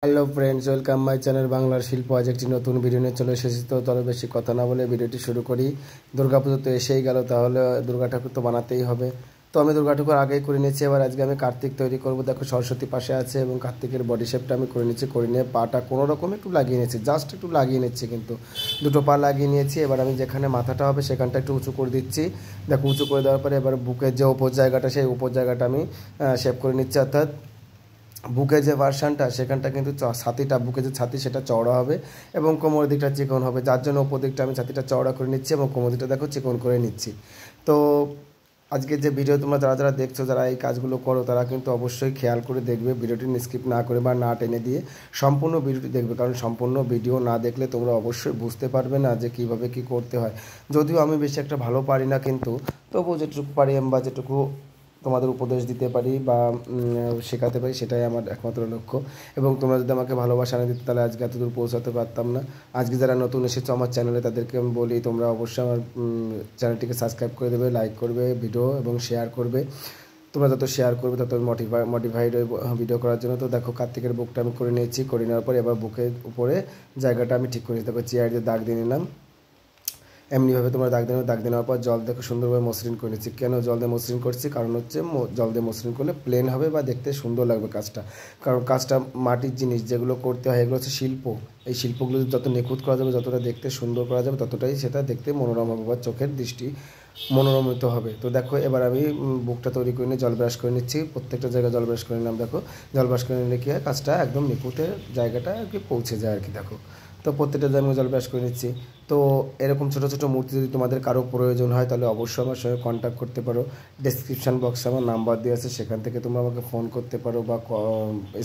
Hello friends, welcome my channel বাংলার শিল্প। আজ একটি নতুন ভিডিও নিয়ে চলে এসেছি। তো চলো বেশি কথা না বলে ভিডিওটি শুরু করি। দুর্গাপুজো তো এসেই গেল, তাহলে দুর্গা ঠাকুর তো বানাতেই হবে। তো আমি দুর্গা ঠাকুর আগেই করে নিয়েছি। এবার আজকে আমি কার্তিক তৈরি করব। দেখো সরস্বতী পাশে আছে এবং কার্তিকের বডি শেপটা আমি করে নিচ্ছি। করে নিয়ে পাটা কোনো রকম একটু লাগিয়ে নিয়েছি, জাস্ট একটু লাগিয়ে নিচ্ছি, কিন্তু দুটো পা লাগিয়ে নিয়েছি। এবার আমি যেখানে মাথাটা হবে সেখানটা একটু উঁচু করে দিচ্ছি। দেখো উঁচু করে দেওয়ার পরে এবার বুকের যে উপর জায়গাটা, সেই উপর জায়গাটা আমি শেপ করে নিচ্ছি। অর্থাৎ বুকের যে ভার্সানটা সেখানটা কিন্তু ছাতিটা, বুকে যে ছাতি সেটা চওড়া হবে এবং কোমর দিকটা চিকন হবে, যার জন্য উপর দিকটা আমি ছাতিটা চওড়া করে নিচ্ছি এবং কোমর দিকটা দেখো চিকন করে নিচ্ছি। তো আজকে যে ভিডিও তোমরা যারা যারা দেখছো, যারা এই কাজগুলো করো, তারা কিন্তু অবশ্যই খেয়াল করে দেখবে, ভিডিওটি স্কিপ না করে বা না টেনে দিয়ে সম্পূর্ণ ভিডিওটি দেখবে। কারণ সম্পূর্ণ ভিডিও না দেখলে তোমরা অবশ্যই বুঝতে পারবে না যে কীভাবে কী করতে হয়। যদিও আমি বেশি একটা ভালো পারি না, কিন্তু তবুও যেটুকু পারি বা যেটুকু তোমাদের উপদেশ দিতে পারি বা শেখাতে পারি, সেটাই আমার একমাত্র লক্ষ্য। এবং তোমরা যদি আমাকে ভালোবাসা না দিতে, তাহলে আজকে এতদূর পৌঁছাতে পারতাম না। আজকে যারা নতুন এসেছো আমার চ্যানেলে, তাদেরকে আমি বলি তোমরা অবশ্যই আমার চ্যানেলটিকে সাবস্ক্রাইব করে দেবে, লাইক করবে ভিডিও এবং শেয়ার করবে। তোমরা যত শেয়ার করবে তত মোটিভাইড ভিডিও করার জন্য। তো দেখো কার্তিকের বুকটা আমি করে নিয়েছি। করে নেওয়ার পর এবার বুকের উপরে জায়গাটা আমি ঠিক করে নিতে পারছি। চেয়ার দিয়ে দাগ দিয়ে নিলাম। এমনিভাবে তোমরা দাগ দেওয়ার পর জল দেখো সুন্দরভাবে মসৃণ করে নিচ্ছি। কেন জল দিয়ে মসৃণ করছি? কারণ হচ্ছে জল দিয়ে মসৃণ করলে প্লেন হবে বা দেখতে সুন্দর লাগবে কাজটা। কারণ কাজটা মাটির জিনিস যেগুলো করতে হয়, এগুলো হচ্ছে শিল্প। এই শিল্পগুলো যত নিখুঁত করা যাবে, যতটা দেখতে সুন্দর করা যাবে, ততটাই সেটা দেখতে মনোরম হবে বা চোখের দৃষ্টি মনোরমিত হবে। তো দেখো এবার আমি বুকটা তৈরি করে নিয়ে জল ব্রাশ করে নিচ্ছি। প্রত্যেকটা জায়গায় জল ব্রাশ করে নিলাম। দেখো জল ব্রাশ করে নিলে কী হয়, কাজটা একদম নিখুঁতের জায়গাটা আর কি পৌঁছে যায় আর কি। দেখো তো প্রত্যেকটা জায়গায় জল ব্রাশ করে নিচ্ছি। তো এরকম ছোটো ছোটো মূর্তি যদি তোমাদের কারো প্রয়োজন হয়, তাহলে অবশ্যই আমার সঙ্গে কন্ট্যাক্ট করতে পারো। ডেসক্রিপশান বক্সে আমার নাম্বার দেওয়া আছে, সেখান থেকে তোমরা আমাকে ফোন করতে পারো বা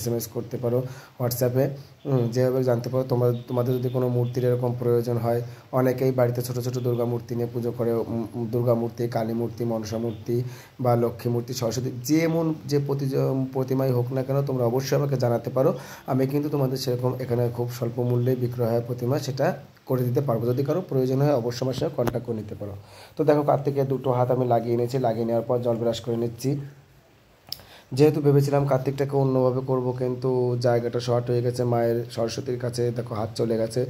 SMS করতে পারো হোয়াটসঅ্যাপে। যেভাবে জানতে পারো তোমাদের যদি কোনো মূর্তির এরকম প্রয়োজন হয়। অনেকেই বাড়িতে ছোটো ছোটো দুর্গা মূর্তি নিয়ে পুজো করে। দুর্গা মূর্তি, কালী মূর্তি, মনসা মূর্তি বা লক্ষ্মী মূর্তি, সরস্বতী, যে প্রতিমাই হোক না কেন, তোমরা অবশ্যই আমাকে জানাতে পারো। আমি কিন্তু তোমাদের সেরকম এখানে খুব স্বল্প মূল্যে বিক্রয় হয় প্রতিমা, সেটা করে দিতে পারবো। যদি কারো প্রয়োজন হয় অবশ্যই আমার সঙ্গে কন্ট্যাক্ট করে নিতে পারো। তো দেখো কার্তিকের দুটো হাত আমি লাগিয়ে নিয়েছি। লাগিয়ে নেওয়ার পর জল ব্রাশ করে নিচ্ছি। যেহেতু ভেবেছিলাম কার্তিকটাকে অন্যভাবে করব, কিন্তু জায়গাটা শর্ট হয়ে গেছে, মায়ের সরস্বতীর কাছে দেখো হাত চলে গেছে,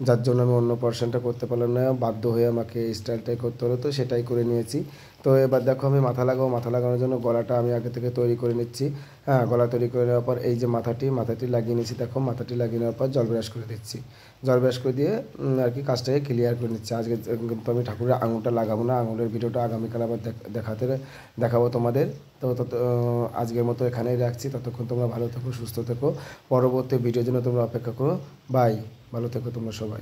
যার জন্য আমি অন্য পোর্শনটা করতে পারলাম না। বাধ্য হয়ে আমাকে এই স্টাইলটাই করতে হলো, তো সেটাই করে নিয়েছি। তো এবার দেখো আমি মাথা লাগানোর জন্য গলাটা আমি আগে থেকে তৈরি করে নিচ্ছি। হ্যাঁ, গলা তৈরি করে নেওয়ার পর এই যে মাথাটি লাগিয়ে নিচ্ছি। দেখো মাথাটি লাগিয়ে নেওয়ার পর জল ব্রাশ করে দিচ্ছি। জল ব্রাশ করে দিয়ে আর কি কাজটাকে ক্লিয়ার করে নিচ্ছি। আজকে কিন্তু আমি ঠাকুরের আঙুলটা লাগাবো না, আঙুলের ভিডিওটা আগামীকাল আবার দেখাবো তোমাদের। তো আজকের মতো এখানেই রাখছি। ততক্ষণ তোমরা ভালো থেকো, সুস্থ থেকো। পরবর্তী ভিডিওর জন্য তোমরা অপেক্ষা করো। বাই, ভালো থেকো তোমরা সবাই।